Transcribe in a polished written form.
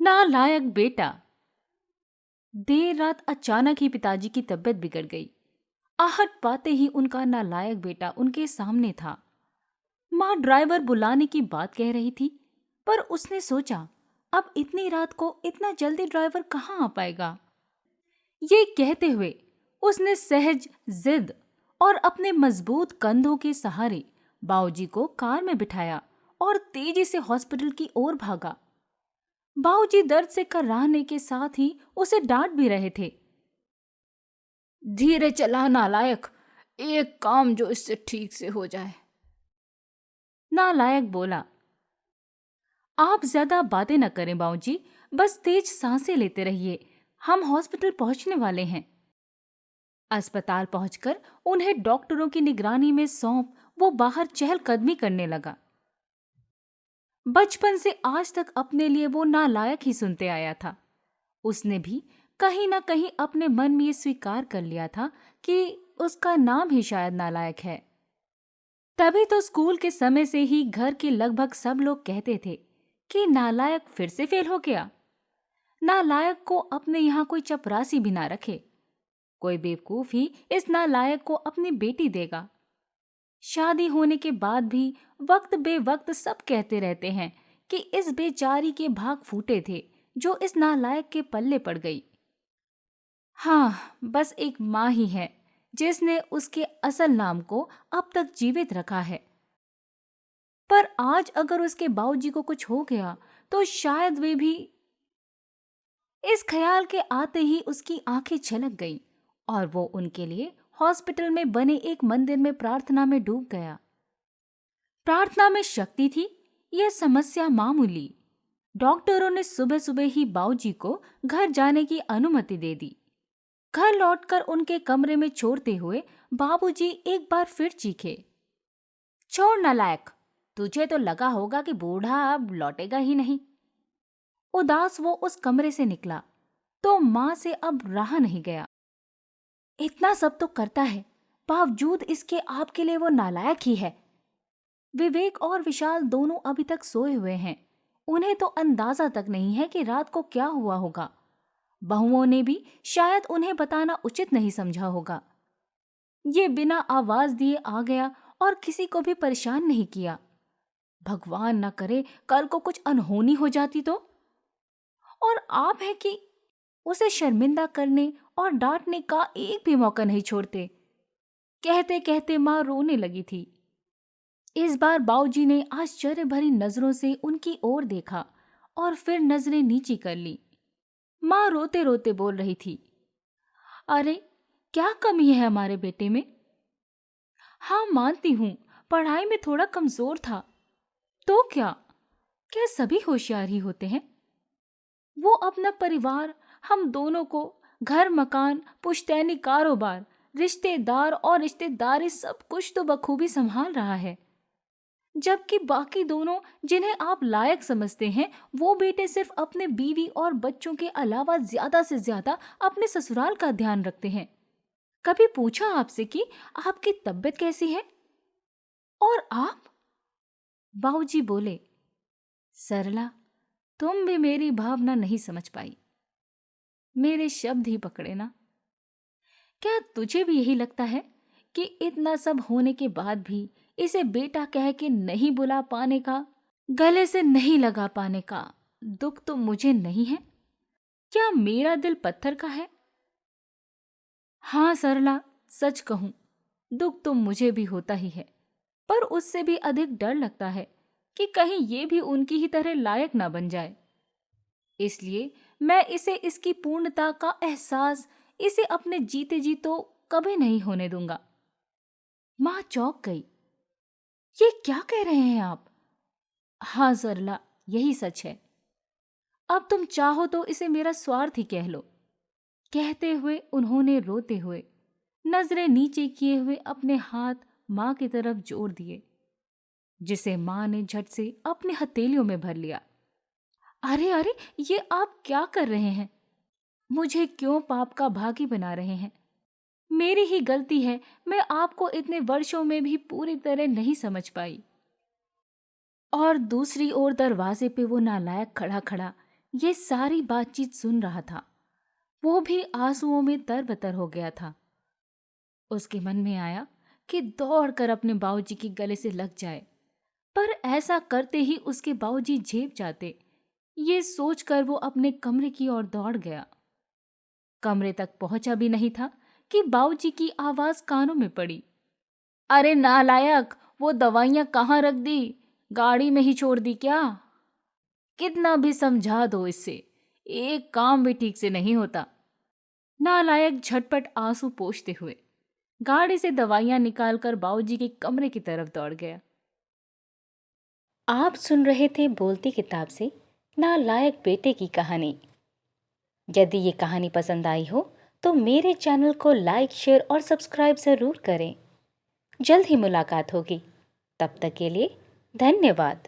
नालायक बेटा। देर रात अचानक ही पिताजी की तबीयत बिगड़ गई। आहट पाते ही उनका नालायक बेटा उनके सामने था। माँ ड्राइवर बुलाने की बात कह रही थी, पर उसने सोचा अब इतनी रात को इतना जल्दी ड्राइवर कहाँ आ पाएगा। ये कहते हुए उसने सहज जिद और अपने मजबूत कंधों के सहारे बाऊजी को कार में बिठाया और तेजी से हॉस्पिटल की ओर भागा। बाऊजी दर्द से कराहने के साथ ही उसे डांट भी रहे थे। धीरे चला नालायक, एक काम जो इससे ठीक से हो जाए। नालायक बोला, आप ज्यादा बातें न करें बाऊजी, बस तेज सांसें लेते रहिए, हम हॉस्पिटल पहुंचने वाले हैं। अस्पताल पहुंचकर उन्हें डॉक्टरों की निगरानी में सौंप वो बाहर चहलकदमी करने लगा। बचपन से आज तक अपने लिए वो नालायक ही सुनते आया था। उसने भी कहीं ना कहीं अपने मन में ये स्वीकार कर लिया था कि उसका नाम ही शायद नालायक है। तभी तो स्कूल के समय से ही घर के लगभग सब लोग कहते थे कि नालायक फिर से फेल हो गया। नालायक को अपने यहाँ कोई चपरासी भी ना रखे, कोई बेवकूफ ही इस नालायक को अपनी बेटी देगा। शादी होने के बाद भी वक्त बेवक्त सब कहते रहते हैं कि इस बेचारी के भाग फूटे थे जो इस नालायक के पल्ले पड़ गई। हाँ, बस एक माँ ही है जिसने उसके असल नाम को अब तक जीवित रखा है। पर आज अगर उसके बाऊजी को कुछ हो गया तो शायद वे भी। इस ख्याल के आते ही उसकी आंखें छलक गईं और वो उनके लिए हॉस्पिटल में बने एक मंदिर में प्रार्थना में डूब गया। प्रार्थना में शक्ति थी, यह समस्या मामूली। डॉक्टरों ने सुबह सुबह ही बाऊजी को घर जाने की अनुमति दे दी। घर लौटकर उनके कमरे में छोड़ते हुए बाबूजी एक बार फिर चीखे, छोड़ नालायक, तुझे तो लगा होगा कि बूढ़ा अब लौटेगा ही नहीं। उदास वो उस कमरे से निकला तो माँ से अब रहा नहीं गया। इतना सब तो करता है, बावजूद इसके आपके लिए वो नालायक ही है। विवेक और विशाल दोनों अभी तक सोए हुए हैं। उन्हें तो अंदाजा तक नहीं है कि रात को क्या हुआ होगा। बहुओं ने भी शायद उन्हें बताना उचित नहीं समझा होगा। ये बिना आवाज दिए आ गया और किसी को भी परेशान नहीं किया। भगवान न करे कल को कुछ अनहोनी हो जाती तो। और आप है कि उसे शर्मिंदा करने और डांटने का एक भी मौका नहीं छोड़ते। कहते कहते माँ रोने लगी थी। इस बार बाऊजी ने आश्चर्य भरी नजरों से उनकी ओर देखा और फिर नजरें नीची कर ली। माँ रोते रोते बोल रही थी, अरे क्या कमी है हमारे बेटे में? हाँ मानती हूँ, पढ़ाई में थोड़ा कमजोर था। तो क्या क्या सभी होशियार ही होते हैं? वो अपना परिवार, हम दोनों को, घर मकान, पुश्तैनी कारोबार, रिश्तेदार और रिश्तेदारी सब कुछ तो बखूबी संभाल रहा है। जबकि बाकी दोनों जिन्हें आप लायक समझते हैं वो बेटे सिर्फ अपने बीवी और बच्चों के अलावा ज्यादा से ज्यादा अपने ससुराल का ध्यान रखते हैं। कभी पूछा आपसे कि आपकी तबीयत कैसी है? और आप? बाबूजी बोले, सरला, तुम भी मेरी भावना नहीं समझ पाई। मेरे शब्द ही पकड़े ना। क्या तुझे भी यही लगता है कि इतना सब होने के बाद भी इसे बेटा कह के नहीं बुला पाने का, गले से नहीं लगा पाने का दुख तो मुझे नहीं है? क्या मेरा दिल पत्थर का है? हाँ सरला, सच कहूं, दुख तो मुझे भी होता ही है, पर उससे भी अधिक डर लगता है कि कहीं ये भी उनकी ही तरह लायक ना बन जाए। इसलिए मैं इसे इसकी पूर्णता का एहसास इसे अपने जीते जी तो कभी नहीं होने दूंगा। माँ चौंक गई। ये क्या कह रहे हैं आप? हाँ सरला, यही सच है। अब तुम चाहो तो इसे मेरा स्वार्थ ही कह लो। कहते हुए उन्होंने रोते हुए नजरें नीचे किए हुए अपने हाथ माँ की तरफ जोड़ दिए, जिसे माँ ने झट से अपने हथेलियों में भर लिया। अरे अरे, ये आप क्या कर रहे हैं? मुझे क्यों पाप का भागी बना रहे हैं? मेरी ही गलती है, मैं आपको इतने वर्षों में भी पूरी तरह नहीं समझ पाई। और दूसरी ओर दरवाजे पे वो नालायक खड़ा खड़ा ये सारी बातचीत सुन रहा था। वो भी आंसुओं में तरबतर हो गया था। उसके मन में आया कि दौड़कर अपने बाबूजी के गले से लग जाए, पर ऐसा करते ही उसके बाबूजी झेप जाते। ये सोचकर वो अपने कमरे की ओर दौड़ गया। कमरे तक पहुंचा भी नहीं था कि बाबूजी की आवाज कानों में पड़ी। अरे नालायक, वो दवाइयां कहाँ रख दी? गाड़ी में ही छोड़ दी क्या? कितना भी समझा दो इससे, एक काम भी ठीक से नहीं होता। नालायक झटपट आंसू पोंछते हुए गाड़ी से दवाइयां निकालकर बाबूजी के कमरे की तरफ दौड़ गया। आप सुन रहे थे बोलती किताब से नालायक बेटे की कहानी। यदि ये कहानी पसंद आई हो तो मेरे चैनल को लाइक, शेयर और सब्सक्राइब ज़रूर करें। जल्द ही मुलाकात होगी। तब तक के लिए धन्यवाद।